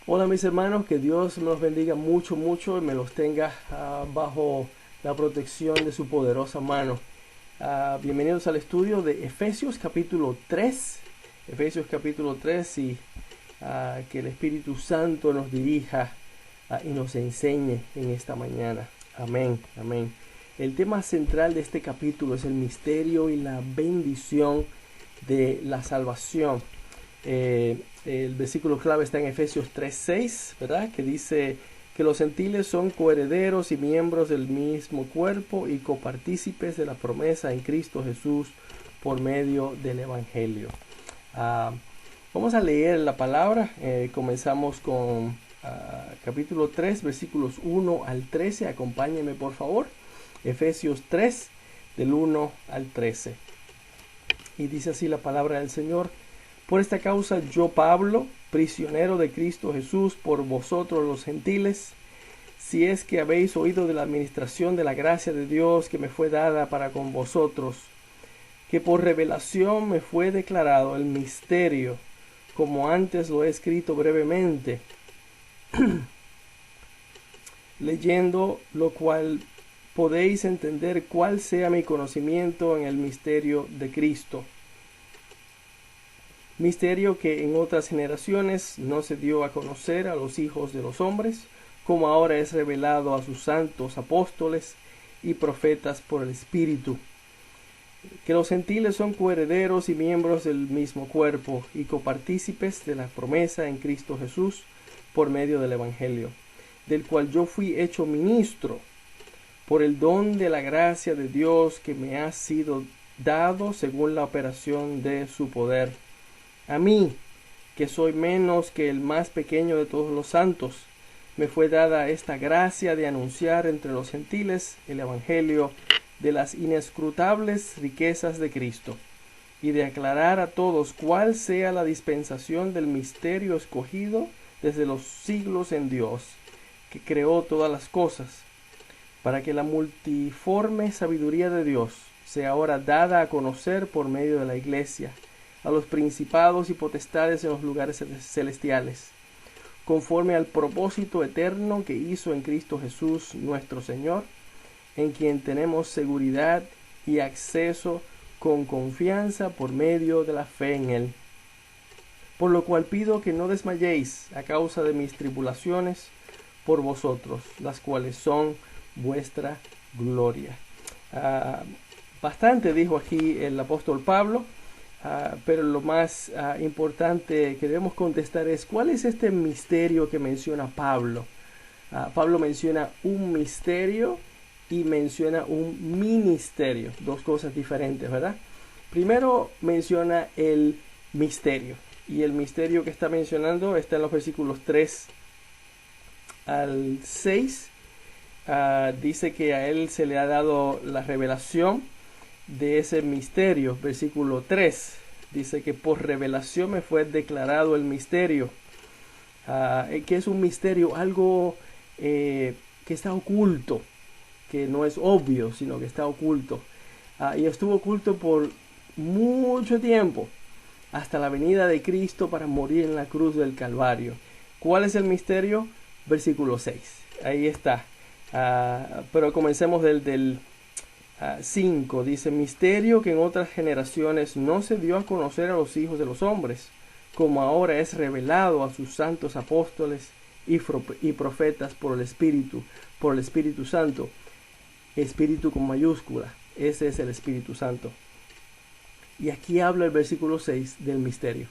Hola mis hermanos, que Dios me los bendiga mucho, mucho y me los tenga bajo la protección de su poderosa mano. Bienvenidos al estudio de Efesios capítulo 3. Efesios capítulo 3 y que el Espíritu Santo nos dirija y nos enseñe en esta mañana. Amén, amén. El tema central de este capítulo es el misterio y la bendición de la salvación. El versículo clave está en Efesios 3:6, ¿verdad? Que dice que los gentiles son coherederos y miembros del mismo cuerpo y copartícipes de la promesa en Cristo Jesús por medio del Evangelio. Uh, Vamos a leer la palabra. Comenzamos con capítulo 3, versículos 1 al 13. Acompáñenme por favor. Efesios 3, del 1 al 13. Y dice así la palabra del Señor. Por esta causa yo, Pablo, prisionero de Cristo Jesús, por vosotros los gentiles, si es que habéis oído de la administración de la gracia de Dios que me fue dada para con vosotros, que por revelación me fue declarado el misterio, como antes lo he escrito brevemente, leyendo lo cual podéis entender cuál sea mi conocimiento en el misterio de Cristo. Misterio que en otras generaciones no se dio a conocer a los hijos de los hombres, como ahora es revelado a sus santos apóstoles y profetas por el Espíritu. Que los gentiles son coherederos y miembros del mismo cuerpo y copartícipes de la promesa en Cristo Jesús por medio del Evangelio, del cual yo fui hecho ministro por el don de la gracia de Dios que me ha sido dado según la operación de su poder. A mí, que soy menos que el más pequeño de todos los santos, me fue dada esta gracia de anunciar entre los gentiles el Evangelio de las inescrutables riquezas de Cristo, y de aclarar a todos cuál sea la dispensación del misterio escogido desde los siglos en Dios, que creó todas las cosas, para que la multiforme sabiduría de Dios sea ahora dada a conocer por medio de la Iglesia, a los principados y potestades en los lugares celestiales, conforme al propósito eterno que hizo en Cristo Jesús nuestro Señor, en quien tenemos seguridad y acceso con confianza por medio de la fe en Él. Por lo cual pido que no desmayéis a causa de mis tribulaciones por vosotros, las cuales son vuestra gloria. Bastante dijo aquí el apóstol Pablo. Pero lo más importante que debemos contestar es ¿cuál es este misterio que menciona Pablo? Pablo menciona un misterio y menciona un ministerio, dos cosas diferentes, ¿verdad? Primero menciona el misterio, y el misterio que está mencionando está en los versículos 3 al 6. Dice que a él se le ha dado la revelación de ese misterio. Versículo 3 dice que por revelación me fue declarado el misterio. ¿Qué es un misterio? Algo que está oculto, que no es obvio, sino que está oculto. Y estuvo oculto por mucho tiempo, hasta la venida de Cristo para morir en la cruz del Calvario. ¿Cuál es el misterio? Versículo 6. Ahí está. Pero comencemos del 5. Dice, misterio que en otras generaciones no se dio a conocer a los hijos de los hombres, como ahora es revelado a sus santos apóstoles y profetas por el Espíritu Santo. Espíritu con mayúscula, ese es el Espíritu Santo. Y aquí habla el versículo 6 del misterio.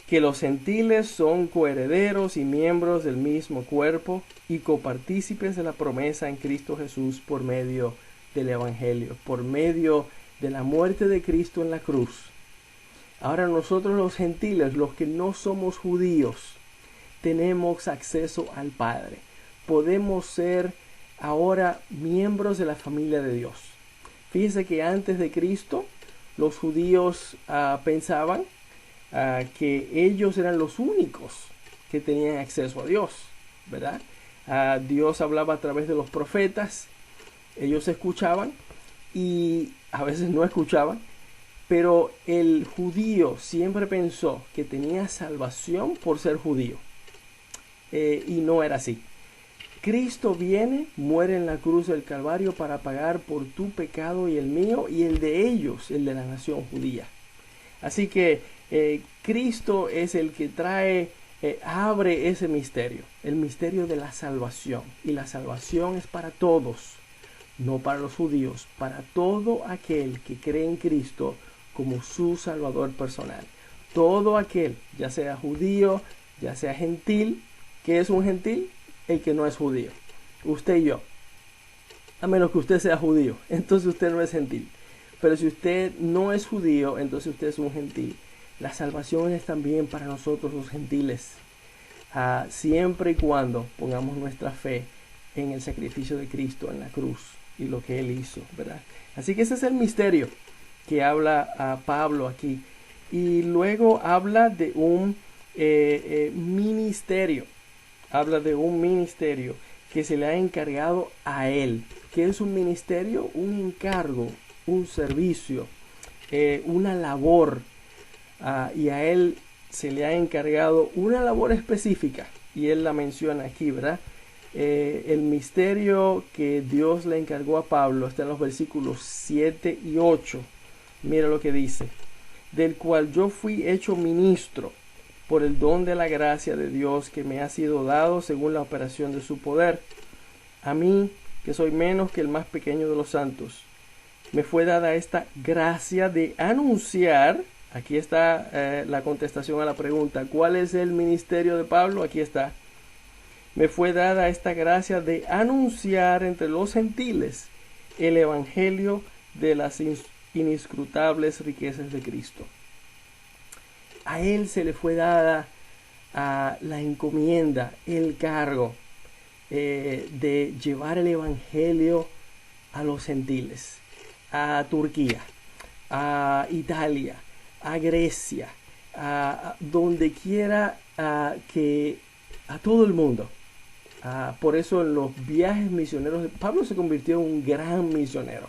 Que los gentiles son coherederos y miembros del mismo cuerpo y copartícipes de la promesa en Cristo Jesús por medio del Evangelio, por medio de la muerte de Cristo en la cruz. Ahora nosotros los gentiles, los que no somos judíos, tenemos acceso al Padre. Podemos ser ahora miembros de la familia de Dios. Fíjense que antes de Cristo, los judíos pensaban que ellos eran los únicos que tenían acceso a Dios, ¿verdad? Dios hablaba a través de los profetas. Ellos escuchaban y a veces no escuchaban, pero el judío siempre pensó que tenía salvación por ser judío. y no era así. Cristo viene, muere en la cruz del Calvario para pagar por tu pecado y el mío y el de ellos, el de la nación judía. Así que Cristo es el que trae, abre ese misterio, el misterio de la salvación. Y la salvación es para todos, no para los judíos, para todo aquel que cree en Cristo como su Salvador personal. Todo aquel, ya sea judío, ya sea gentil. ¿Qué es un gentil? El que no es judío. Usted y yo. A menos que usted sea judío, entonces usted no es gentil. Pero si usted no es judío, entonces usted es un gentil. La salvación es también para nosotros los gentiles, siempre y cuando pongamos nuestra fe en el sacrificio de Cristo en la cruz y lo que Él hizo, ¿verdad? Así que ese es el misterio que habla a Pablo aquí. Y luego habla de un ministerio. Habla de un ministerio que se le ha encargado a Él. ¿Qué es un ministerio? Un encargo, un servicio, una labor. Y a Él se le ha encargado una labor específica. Y Él la menciona aquí, ¿verdad? El misterio que Dios le encargó a Pablo está en los versículos 7 y 8. Mira lo que dice. Del cual yo fui hecho ministro por el don de la gracia de Dios que me ha sido dado según la operación de su poder. A mí, que soy menos que el más pequeño de los santos, me fue dada esta gracia de anunciar. Aquí está la contestación a la pregunta, ¿cuál es el ministerio de Pablo? Aquí está. Me fue dada esta gracia de anunciar entre los gentiles el evangelio de las inescrutables riquezas de Cristo. A Él se le fue dada la encomienda, el cargo de llevar el evangelio a los gentiles, a Turquía, a Italia, a Grecia, a donde quiera, que a todo el mundo. Por eso en los viajes misioneros, Pablo se convirtió en un gran misionero.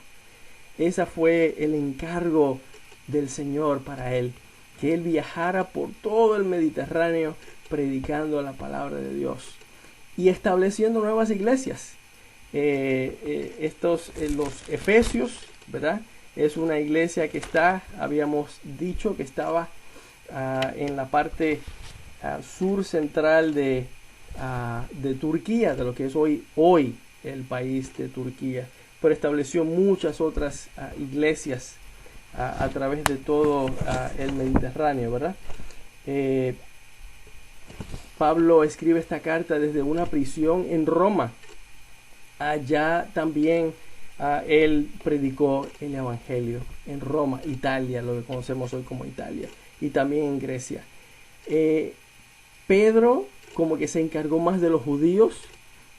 Ese fue el encargo del Señor para él, que él viajara por todo el Mediterráneo predicando la palabra de Dios y estableciendo nuevas iglesias. Los Efesios, ¿verdad? Es una iglesia que habíamos dicho que estaba en la parte sur central de Turquía, de lo que es hoy el país de Turquía, pero estableció muchas otras iglesias a través de todo el Mediterráneo, ¿verdad? Pablo escribe esta carta desde una prisión en Roma. Allá también él predicó el evangelio en Roma, Italia, lo que conocemos hoy como Italia, y también en Grecia. Pedro como que se encargó más de los judíos,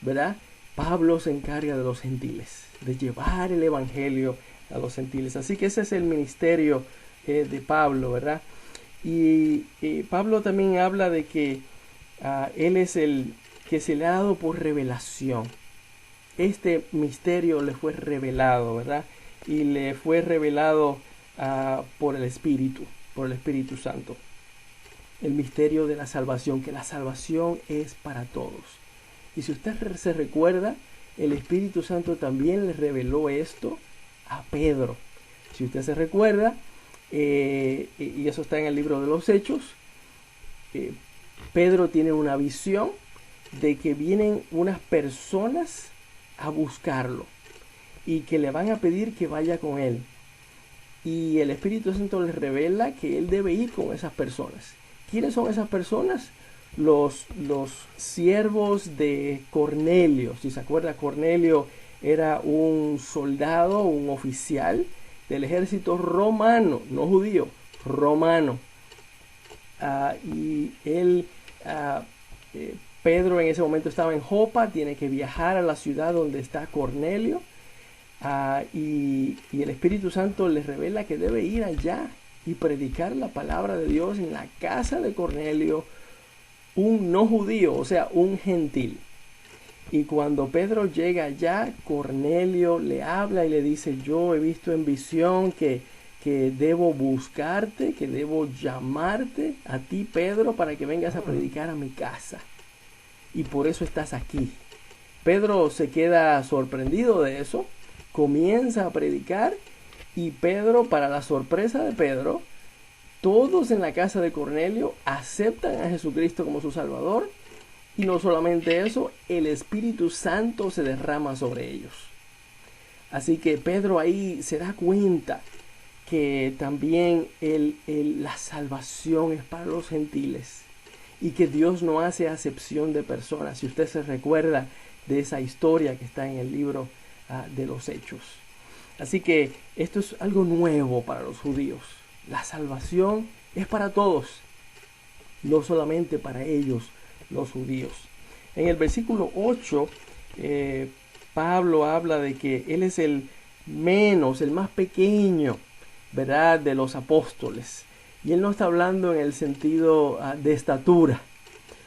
¿verdad? Pablo se encarga de los gentiles, de llevar el evangelio a los gentiles. Así que ese es el ministerio de Pablo, ¿verdad? Y Pablo también habla de que él es el que se le ha dado por revelación. Este misterio le fue revelado, ¿verdad? Y le fue revelado por el Espíritu Santo. El misterio de la salvación, que la salvación es para todos. Y si usted se recuerda, el Espíritu Santo también le reveló esto a Pedro. Si usted se recuerda, y eso está en el libro de los Hechos, Pedro tiene una visión de que vienen unas personas a buscarlo y que le van a pedir que vaya con él. Y el Espíritu Santo le revela que él debe ir con esas personas. ¿Quiénes son esas personas? Los siervos de Cornelio. Si se acuerda, Cornelio era un soldado, un oficial del ejército romano, no judío, romano. Y él, Pedro en ese momento estaba en Jopa, tiene que viajar a la ciudad donde está Cornelio, y el Espíritu Santo le revela que debe ir allá y predicar la palabra de Dios en la casa de Cornelio, un no judío, o sea, un gentil. Y cuando Pedro llega allá, Cornelio le habla y le dice: yo he visto en visión que debo buscarte, que debo llamarte a ti, Pedro, para que vengas a predicar a mi casa. y por eso estás aquí. Pedro se queda sorprendido de eso, comienza a predicar y Pedro, para la sorpresa de Pedro, todos en la casa de Cornelio aceptan a Jesucristo como su Salvador y no solamente eso, el Espíritu Santo se derrama sobre ellos. Así que Pedro ahí se da cuenta que también la salvación es para los gentiles y que Dios no hace acepción de personas. Si usted se recuerda de esa historia que está en el libro de los Hechos. Así que esto es algo nuevo para los judíos. La salvación es para todos, no solamente para ellos, los judíos. En el versículo 8, Pablo habla de que él es el más pequeño, ¿verdad?, de los apóstoles. Y él no está hablando en el sentido de estatura,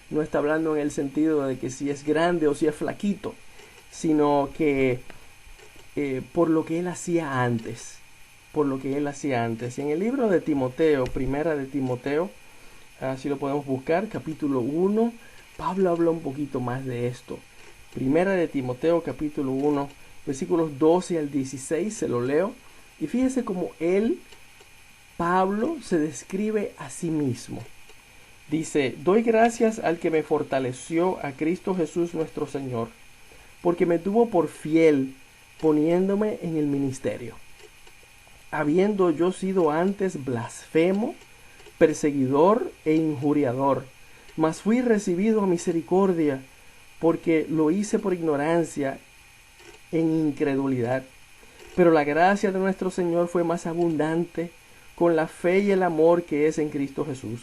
no está hablando en el sentido de que si es grande o si es flaquito, sino que por lo que él hacía antes, En el libro de Timoteo, primera de Timoteo, así lo podemos buscar, capítulo 1, Pablo habla un poquito más de esto. Primera de Timoteo, capítulo 1, versículos 12 al 16, se lo leo. Y fíjese cómo Pablo, se describe a sí mismo. Dice: doy gracias al que me fortaleció, a Cristo Jesús nuestro Señor, porque me tuvo por fiel, poniéndome en el ministerio. Habiendo yo sido antes blasfemo, perseguidor e injuriador, mas fui recibido a misericordia, porque lo hice por ignorancia, en incredulidad. Pero la gracia de nuestro Señor fue más abundante, con la fe y el amor que es en Cristo Jesús.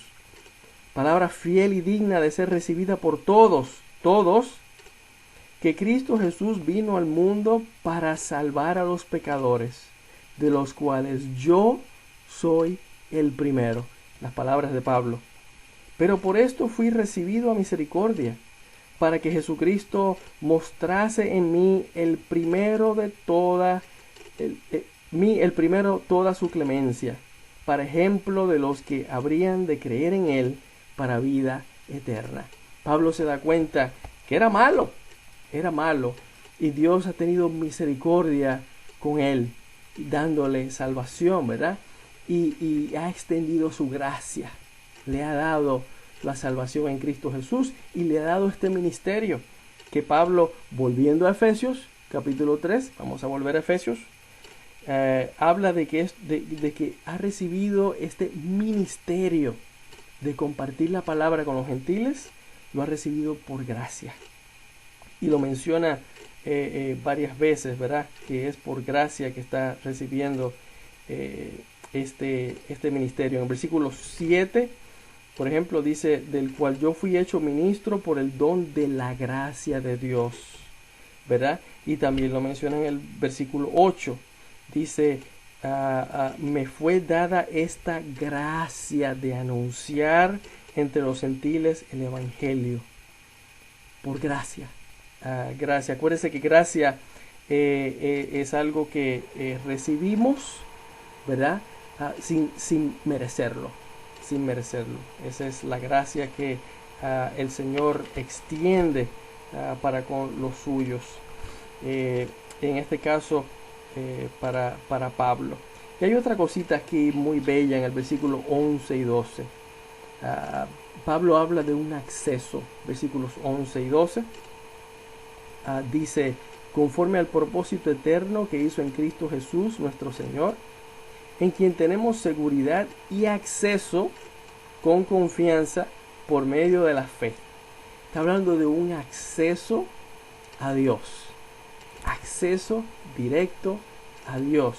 Palabra fiel y digna de ser recibida por todos, que Cristo Jesús vino al mundo para salvar a los pecadores, de los cuales yo soy el primero. Las palabras de Pablo. Pero por esto fui recibido a misericordia, para que Jesucristo mostrase en mí el primero toda su clemencia, para ejemplo de los que habrían de creer en él para vida eterna. Pablo se da cuenta que era malo, y Dios ha tenido misericordia con él, dándole salvación, ¿verdad? Y ha extendido su gracia, le ha dado la salvación en Cristo Jesús y le ha dado este ministerio que Pablo, volviendo a Efesios capítulo 3, vamos a volver a Efesios, habla de que ha recibido este ministerio de compartir la palabra con los gentiles, lo ha recibido por gracia. Y lo menciona varias veces, ¿verdad? Que es por gracia que está recibiendo este ministerio. En el versículo 7, por ejemplo, dice: del cual yo fui hecho ministro por el don de la gracia de Dios, ¿verdad? Y también lo menciona en el versículo 8. Dice: me fue dada esta gracia de anunciar entre los gentiles el evangelio. Por gracia. Gracia. Acuérdense que gracia es algo que recibimos, ¿verdad? Sin merecerlo. Esa es la gracia que el Señor extiende para con los suyos. En este caso, para Pablo. Y hay otra cosita aquí muy bella en el versículo 11 y 12. Pablo habla de un acceso, versículos 11 y 12. Dice: conforme al propósito eterno que hizo en Cristo Jesús nuestro Señor, en quien tenemos seguridad y acceso con confianza por medio de la fe. Está hablando de un acceso a Dios, acceso directo a Dios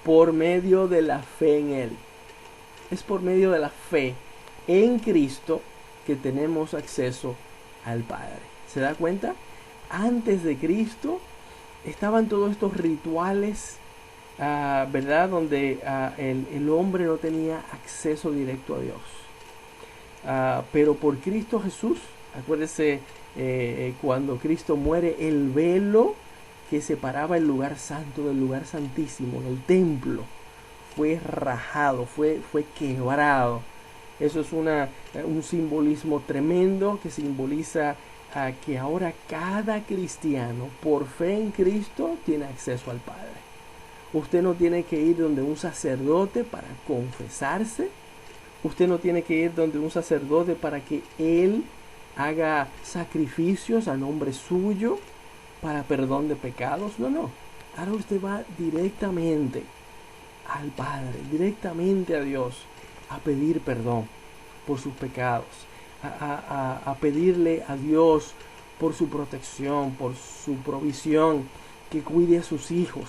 por medio de la fe en Él. Es por medio de la fe en Cristo que tenemos acceso al Padre. ¿Se da cuenta? Antes de Cristo estaban todos estos rituales, ¿verdad? Donde el hombre no tenía acceso directo a Dios. Pero por Cristo Jesús, acuérdese, cuando Cristo muere, el velo que separaba el lugar santo del lugar santísimo, en el templo, fue rajado, fue quebrado. Eso es un simbolismo tremendo que simboliza a que ahora cada cristiano, por fe en Cristo, tiene acceso al Padre. Usted no tiene que ir donde un sacerdote para confesarse. Usted no tiene que ir donde un sacerdote para que Él haga sacrificios a nombre suyo para perdón de pecados. No, no. Ahora usted va directamente al Padre, directamente a Dios, a pedir perdón por sus pecados, a pedirle a Dios por su protección, por su provisión, que cuide a sus hijos.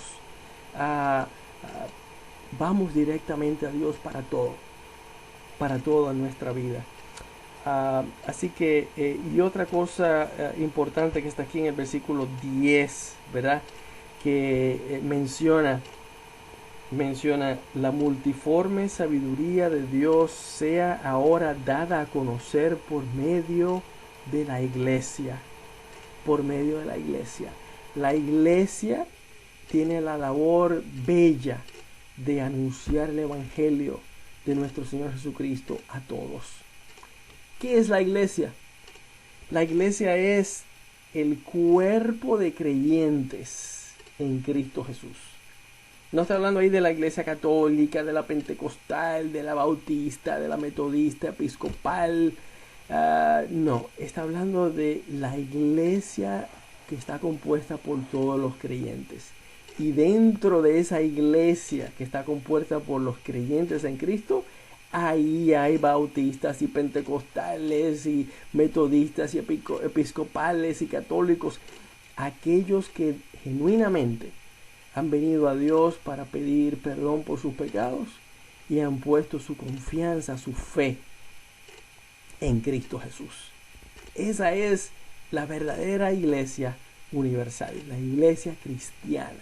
Vamos directamente a Dios para todo en nuestra vida. Así que, y otra cosa importante que está aquí en el versículo 10, ¿verdad? Que menciona la multiforme sabiduría de Dios sea ahora dada a conocer por medio de la iglesia. Por medio de la iglesia. La iglesia tiene la labor bella de anunciar el evangelio de nuestro Señor Jesucristo a todos. ¿Qué es la iglesia? La iglesia es el cuerpo de creyentes en Cristo Jesús. No está hablando ahí de la iglesia católica, de la pentecostal, de la bautista, de la metodista, episcopal. No, está hablando de la iglesia que está compuesta por todos los creyentes. Y dentro de esa iglesia que está compuesta por los creyentes en Cristo, ahí hay bautistas y pentecostales y metodistas y episcopales y católicos. Aquellos que genuinamente han venido a Dios para pedir perdón por sus pecados y han puesto su confianza, su fe en Cristo Jesús. Esa es la verdadera iglesia universal, la iglesia cristiana.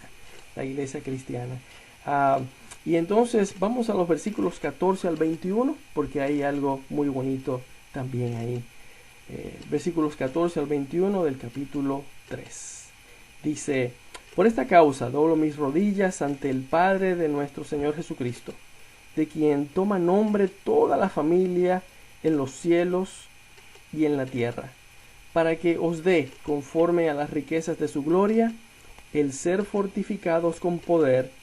La iglesia cristiana. Y entonces vamos a los versículos 14 al 21, porque hay algo muy bonito también ahí. Versículos 14 al 21 del capítulo 3. Dice: por esta causa doblo mis rodillas ante el Padre de nuestro Señor Jesucristo, de quien toma nombre toda la familia en los cielos y en la tierra, para que os dé, conforme a las riquezas de su gloria, el ser fortificados con poder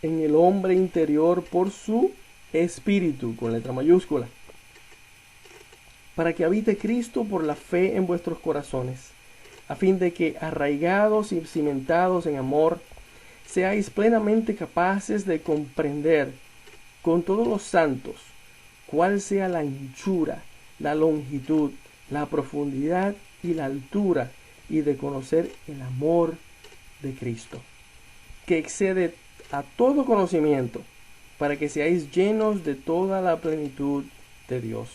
en el hombre interior por su Espíritu, con letra mayúscula, para que habite Cristo por la fe en vuestros corazones, a fin de que, arraigados y cimentados en amor, seáis plenamente capaces de comprender con todos los santos cuál sea la anchura, la longitud, la profundidad y la altura, y de conocer el amor de Cristo, que excede a todo conocimiento, para que seáis llenos de toda la plenitud de Dios.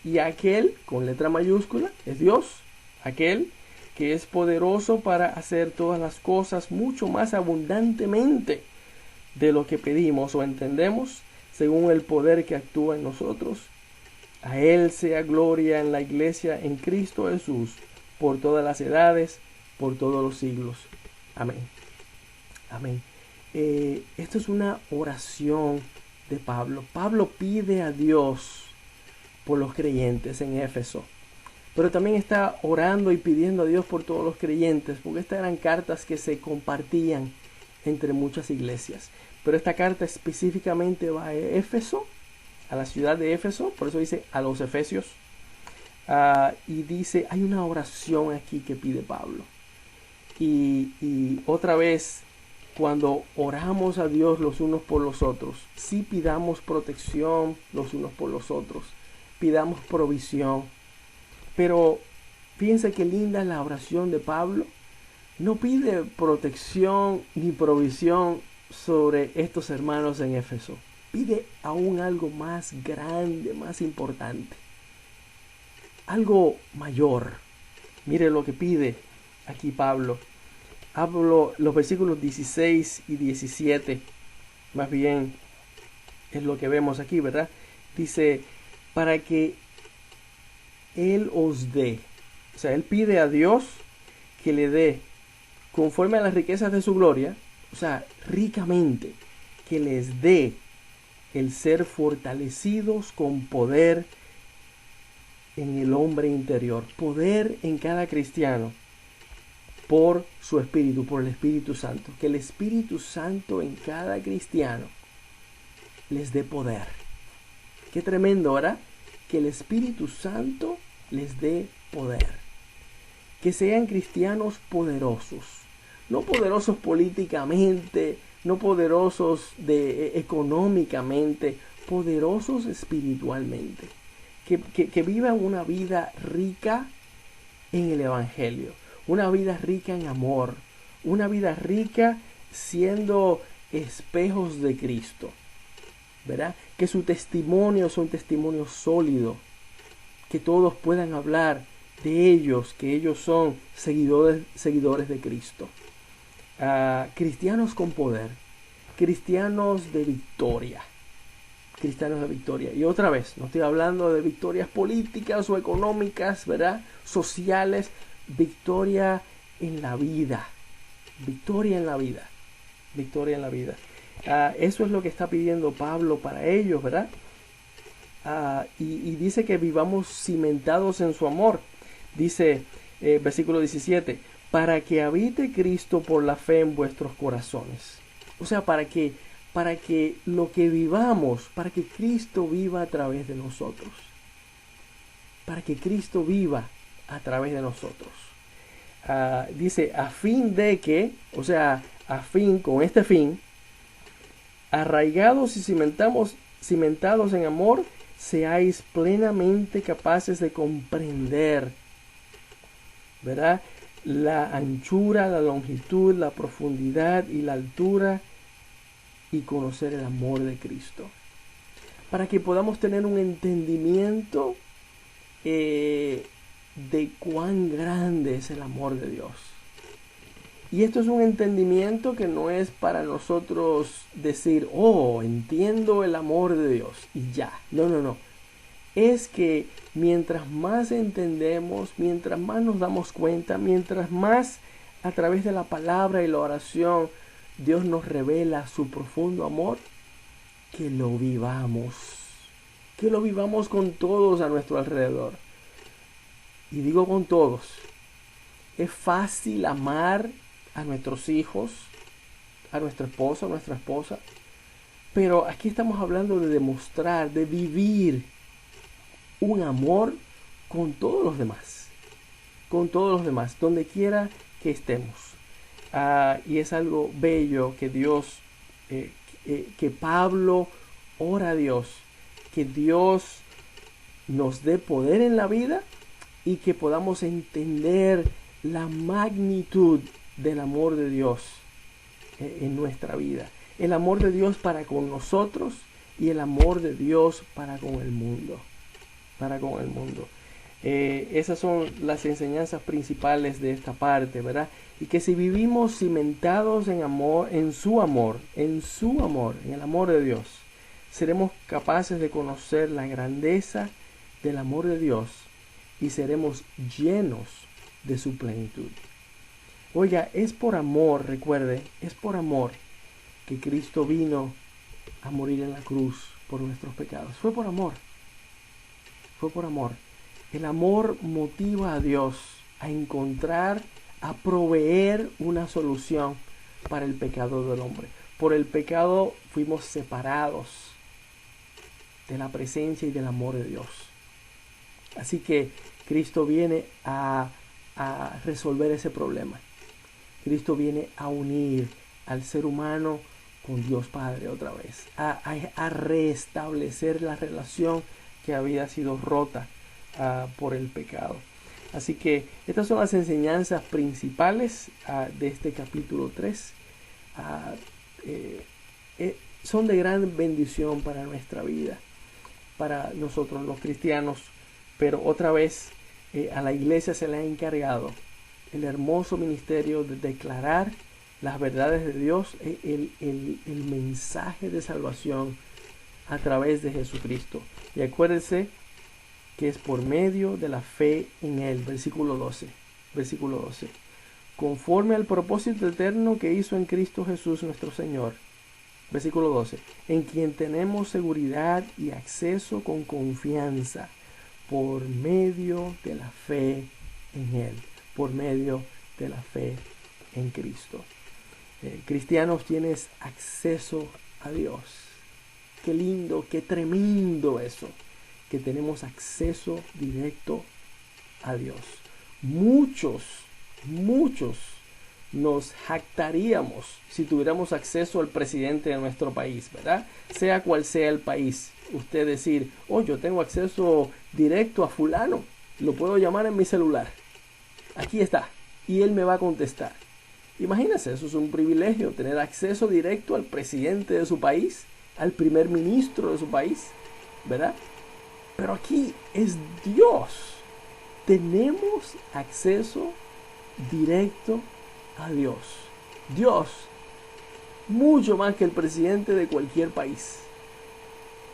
Y aquel, con letra mayúscula, es Dios, aquel que es poderoso para hacer todas las cosas mucho más abundantemente de lo que pedimos o entendemos, según el poder que actúa en nosotros. A Él sea gloria en la iglesia en Cristo Jesús, por todas las edades, por todos los siglos. Amén. Amén. Esto es una oración de Pablo. Pablo pide a Dios por los creyentes en Éfeso, pero también está orando y pidiendo a Dios por todos los creyentes, porque estas eran cartas que se compartían entre muchas iglesias. Pero esta carta específicamente va a Éfeso, a la ciudad de Éfeso, por eso dice a los efesios. Y dice, hay una oración aquí que pide Pablo. Y otra vez, cuando oramos a Dios los unos por los otros, sí pidamos protección los unos por los otros, pidamos provisión. Pero fíjense qué linda es la oración de Pablo. No pide protección ni provisión sobre estos hermanos en Éfeso. Pide aún algo más grande, más importante. Algo mayor. Mire lo que pide aquí Pablo. Hablo los versículos 16 y 17. Más bien es lo que vemos aquí, ¿verdad? Dice, para que Él os dé. O sea, Él pide a Dios que le dé, conforme a las riquezas de su gloria, o sea, ricamente, que les dé el ser fortalecidos con poder en el hombre interior, poder en cada cristiano por su Espíritu, por el Espíritu Santo. Que el Espíritu Santo en cada cristiano les dé poder. Qué tremendo, ¿verdad? Que el Espíritu Santo les dé poder. Que sean cristianos poderosos. No poderosos políticamente, no poderosos económicamente, poderosos espiritualmente. Que vivan una vida rica en el Evangelio. Una vida rica en amor. Una vida rica siendo espejos de Cristo. ¿Verdad? Que su testimonio sea un testimonio sólido, que todos puedan hablar de ellos, que ellos son seguidores de Cristo. Cristianos con poder, cristianos de victoria, cristianos de victoria. Y otra vez, no estoy hablando de victorias políticas o económicas, ¿verdad? Sociales, victoria en la vida, victoria en la vida, victoria en la vida. Eso es lo que está pidiendo Pablo para ellos, ¿verdad? Y dice que vivamos cimentados en su amor. Dice, versículo 17, para que habite Cristo por la fe en vuestros corazones. O sea, para que lo que vivamos, para que Cristo viva a través de nosotros. Para que Cristo viva a través de nosotros. Dice, a fin de que, o sea, con este fin, arraigados y cimentados en amor, seáis plenamente capaces de comprender, ¿verdad? La anchura, la longitud, la profundidad y la altura, y conocer el amor de Cristo. Para que podamos tener un entendimiento de cuán grande es el amor de Dios. Y esto es un entendimiento que no es para nosotros decir, oh, entiendo el amor de Dios y ya. No. Es que mientras más entendemos, mientras más nos damos cuenta, mientras más a través de la palabra y la oración Dios nos revela su profundo amor, que lo vivamos con todos a nuestro alrededor. Y digo con todos, es fácil amar a nuestros hijos, a nuestro esposo, a nuestra esposa, pero aquí estamos hablando de demostrar, de vivir un amor con todos los demás, donde quiera que estemos. Y es algo bello que Dios, que Pablo ora a Dios, que Dios nos dé poder en la vida y que podamos entender la magnitud del amor de Dios en nuestra vida. El amor de Dios para con nosotros y el amor de Dios para con el mundo. Esas son las enseñanzas principales de esta parte, ¿verdad? Y que si vivimos cimentados en amor, en el amor de Dios, seremos capaces de conocer la grandeza del amor de Dios y seremos llenos de su plenitud. Oiga, es por amor, recuerde, es por amor que Cristo vino a morir en la cruz por nuestros pecados. Fue por amor. El amor motiva a Dios a encontrar, a proveer una solución para el pecado del hombre. Por el pecado fuimos separados de la presencia y del amor de Dios. Así que Cristo viene a resolver ese problema. Cristo viene a unir al ser humano con Dios Padre otra vez, a restablecer la relación que había sido rota por el pecado. Así que estas son las enseñanzas principales de este capítulo 3. Son de gran bendición para nuestra vida, para nosotros los cristianos, pero otra vez a la iglesia se le ha encargado el hermoso ministerio de declarar las verdades de Dios, el mensaje de salvación a través de Jesucristo. Y acuérdense que es por medio de la fe en Él. Versículo 12. Conforme al propósito eterno que hizo en Cristo Jesús nuestro Señor. Versículo 12. En quien tenemos seguridad y acceso con confianza por medio de la fe en Él, por medio de la fe en Cristo. Cristianos, tienes acceso a Dios. Qué lindo, qué tremendo eso, que tenemos acceso directo a Dios. Muchos nos jactaríamos si tuviéramos acceso al presidente de nuestro país, ¿verdad? Sea cual sea el país. Usted decir, oh, yo tengo acceso directo a fulano, lo puedo llamar en mi celular. Aquí está, y él me va a contestar. Imagínense, eso es un privilegio, tener acceso directo al presidente de su país, al primer ministro de su país, ¿verdad? Pero aquí es Dios. Tenemos acceso directo a Dios. Dios, mucho más que el presidente de cualquier país.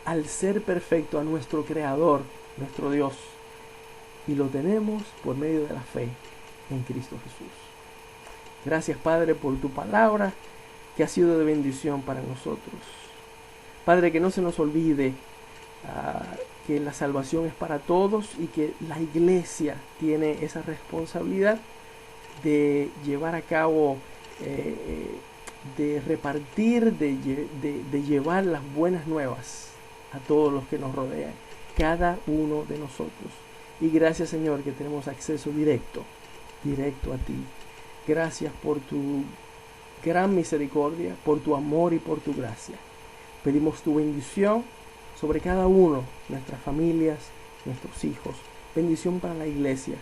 Al ser perfecto, a nuestro Creador, nuestro Dios. Y lo tenemos por medio de la fe en Cristo Jesús. Gracias, Padre, por tu palabra que ha sido de bendición para nosotros. Padre, que no se nos olvide que la salvación es para todos y que la iglesia tiene esa responsabilidad de llevar a cabo, de repartir, de llevar las buenas nuevas a todos los que nos rodean, cada uno de nosotros. Y gracias, Señor, que tenemos acceso directo a ti. Gracias por tu gran misericordia, por tu amor y por tu gracia. Pedimos tu bendición sobre cada uno, nuestras familias, nuestros hijos. Bendición para la iglesia.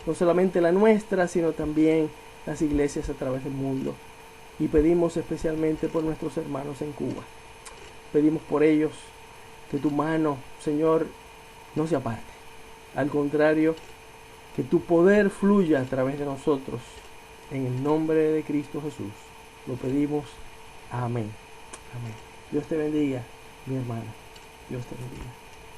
No solamente la nuestra, sino también las iglesias a través del mundo. Y pedimos especialmente por nuestros hermanos en Cuba. Pedimos por ellos que tu mano, Señor, no se aparte. Al contrario, que tu poder fluya a través de nosotros. En el nombre de Cristo Jesús. Lo pedimos. Amén. Amén. Dios te bendiga, mi hermano. Dios te bendiga.